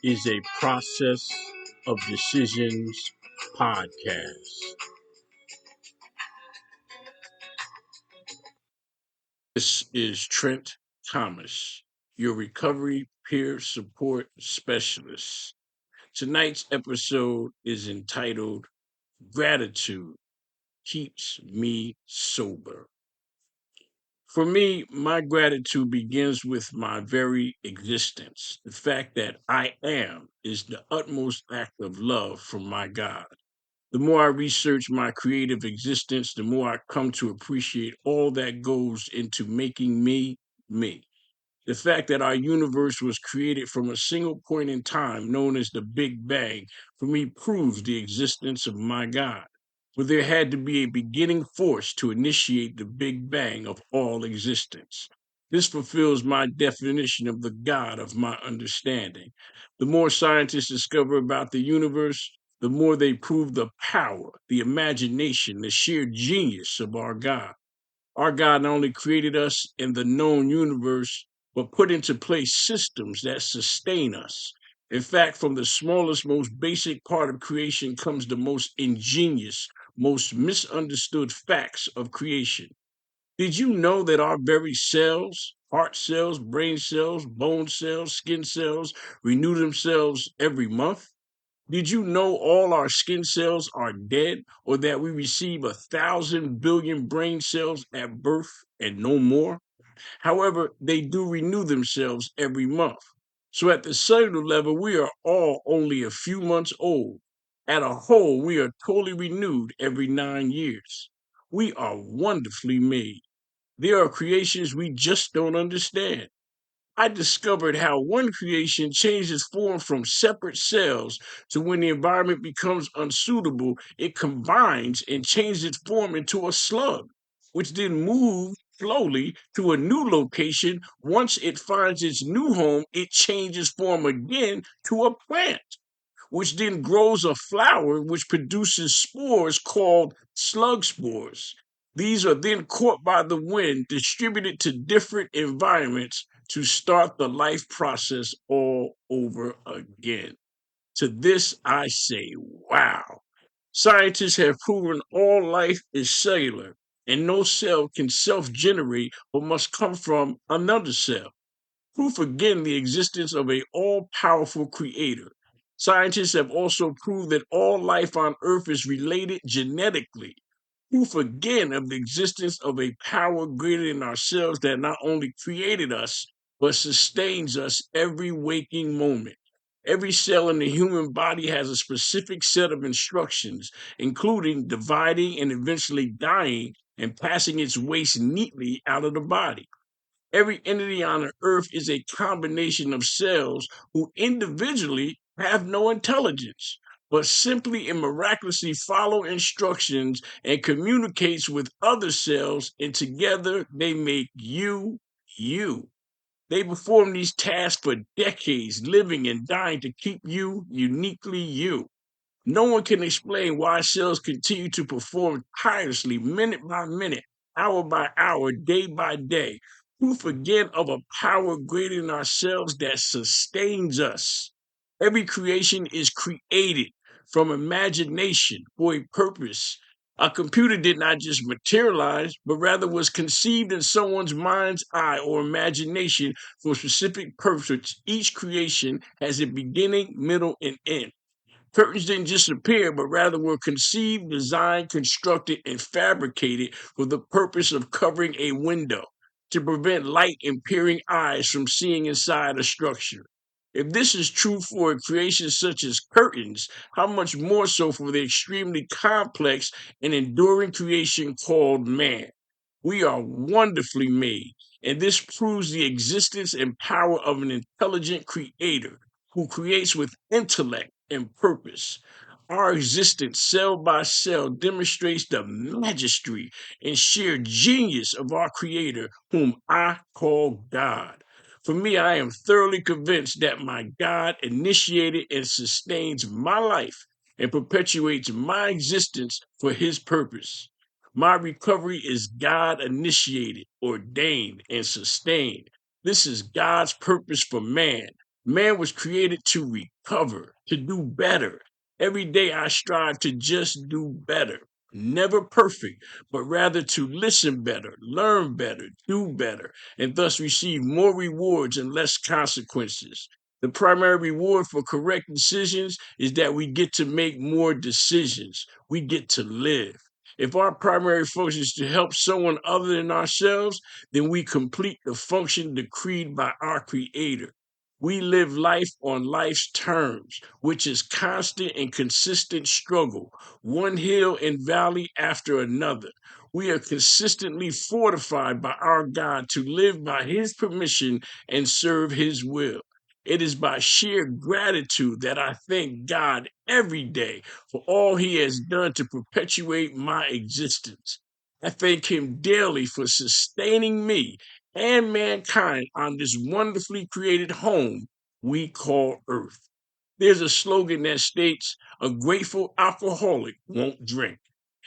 is a process of decisions podcast. This is Trent Thomas, your recovery peer support specialist. Tonight's episode is entitled Gratitude Keeps Me Sober. For me, my gratitude begins with my very existence. The fact that I am is the utmost act of love from my God. The more I research my creative existence, the more I come to appreciate all that goes into making me me. The fact that our universe was created from a single point in time, known as the Big Bang, for me proves the existence of my God. For there had to be a beginning force to initiate the Big Bang of all existence. This fulfills my definition of the God of my understanding. The more scientists discover about the universe, the more they prove the power, the imagination, the sheer genius of our God. Our God not only created us in the known universe, but put into place systems that sustain us. In fact, from the smallest, most basic part of creation comes the most ingenious, most misunderstood facts of creation. Did you know that our very cells, heart cells, brain cells, bone cells, skin cells, renew themselves every month? Did you know all our skin cells are dead, or that we receive 1,000 billion brain cells at birth and no more? However, they do renew themselves every month. So at the cellular level, we are all only a few months old. At a whole, we are totally renewed every 9 years. We are wonderfully made. There are creations we just don't understand. I discovered how one creation changes form from separate cells to when the environment becomes unsuitable, it combines and changes its form into a slug, which then moves slowly to a new location. Once it finds its new home, it changes form again to a plant, which then grows a flower which produces spores called slug spores. These are then caught by the wind, distributed to different environments to start the life process all over again. To this I say, wow. Scientists have proven all life is cellular, and no cell can self generate but must come from another cell. Proof again the existence of a all-powerful creator. Scientists have also proved that all life on Earth is related genetically. Proof again of the existence of a power greater than ourselves that not only created us, but sustains us every waking moment. Every cell in the human body has a specific set of instructions, including dividing and eventually dying and passing its waste neatly out of the body. Every entity on earth is a combination of cells who individually have no intelligence, but simply and miraculously follow instructions and communicates with other cells, and together they make you, you. They perform these tasks for decades, living and dying to keep you uniquely you. No one can explain why cells continue to perform tirelessly, minute by minute, hour by hour, day by day. Proof again of a power greater than ourselves that sustains us. Every creation is created from imagination for a purpose. A computer did not just materialize, but rather was conceived in someone's mind's eye or imagination for a specific purpose. Each creation has a beginning, middle, and end. Curtains didn't just appear, but rather were conceived, designed, constructed, and fabricated for the purpose of covering a window to prevent light and peering eyes from seeing inside a structure. If this is true for a creation such as curtains, how much more so for the extremely complex and enduring creation called man? We are wonderfully made, and this proves the existence and power of an intelligent creator who creates with intellect and purpose. Our existence, cell by cell, demonstrates the majesty and sheer genius of our Creator, whom I call God. For me, I am thoroughly convinced that my God initiated and sustains my life and perpetuates my existence for His purpose. My recovery is God initiated, ordained, and sustained. This is God's purpose for man. Man was created to recover, to do better. Every day I strive to just do better. Never perfect, but rather to listen better, learn better, do better, and thus receive more rewards and less consequences. The primary reward for correct decisions is that we get to make more decisions. We get to live. If our primary function is to help someone other than ourselves, then we complete the function decreed by our Creator. We live life on life's terms, which is constant and consistent struggle, one hill and valley after another. We are consistently fortified by our God to live by His permission and serve His will. It is by sheer gratitude that I thank God every day for all He has done to perpetuate my existence. I thank Him daily for sustaining me and mankind on this wonderfully created home we call Earth. There's a slogan that states, "A grateful alcoholic won't drink."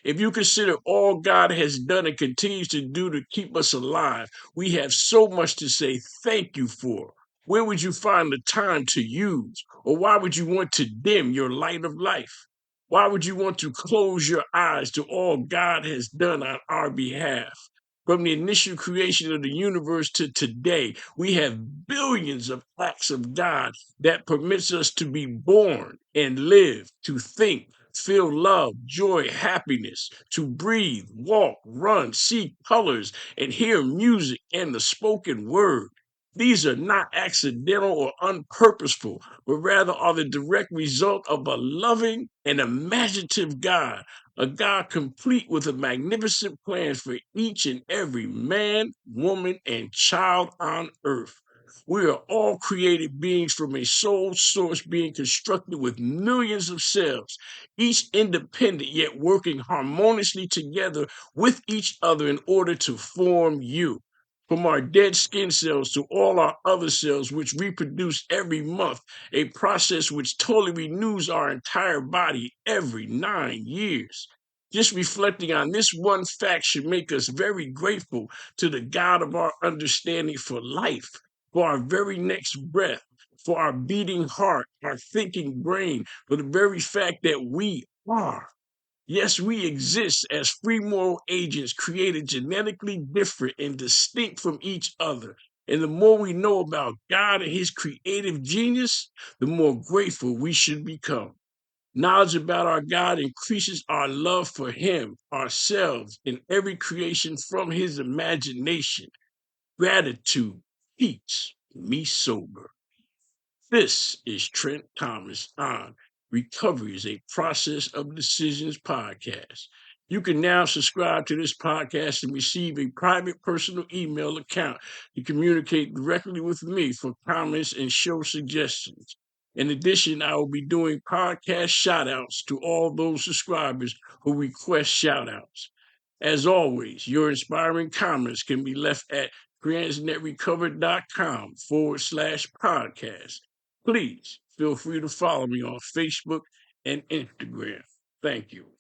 If you consider all God has done and continues to do to keep us alive, we have so much to say thank you for. Where would you find the time to use? Or why would you want to dim your light of life? Why would you want to close your eyes to all God has done on our behalf? From the initial creation of the universe to today, we have billions of acts of God that permits us to be born and live, to think, feel love, joy, happiness, to breathe, walk, run, see colors, and hear music and the spoken word. These are not accidental or unpurposeful, but rather are the direct result of a loving and imaginative God, a God complete with a magnificent plan for each and every man, woman, and child on earth. We are all created beings from a soul source being constructed with millions of cells, each independent yet working harmoniously together with each other in order to form you. From our dead skin cells to all our other cells, which reproduce every month, a process which totally renews our entire body every 9 years. Just reflecting on this one fact should make us very grateful to the God of our understanding for life, for our very next breath, for our beating heart, our thinking brain, for the very fact that we are. Yes, we exist as free moral agents created genetically different and distinct from each other. And the more we know about God and His creative genius, the more grateful we should become. Knowledge about our God increases our love for Him, ourselves, and every creation from His imagination. Gratitude keeps me sober. This is Trent Thomas on Recovery is a Process of Decisions podcast. You can now subscribe to this podcast and receive a private personal email account to communicate directly with me for comments and show suggestions. In addition, I will be doing podcast shout outs to all those subscribers who request shout outs. As always, your inspiring comments can be left at transnetrecover.com/podcast. Please feel free to follow me on Facebook and Instagram. Thank you.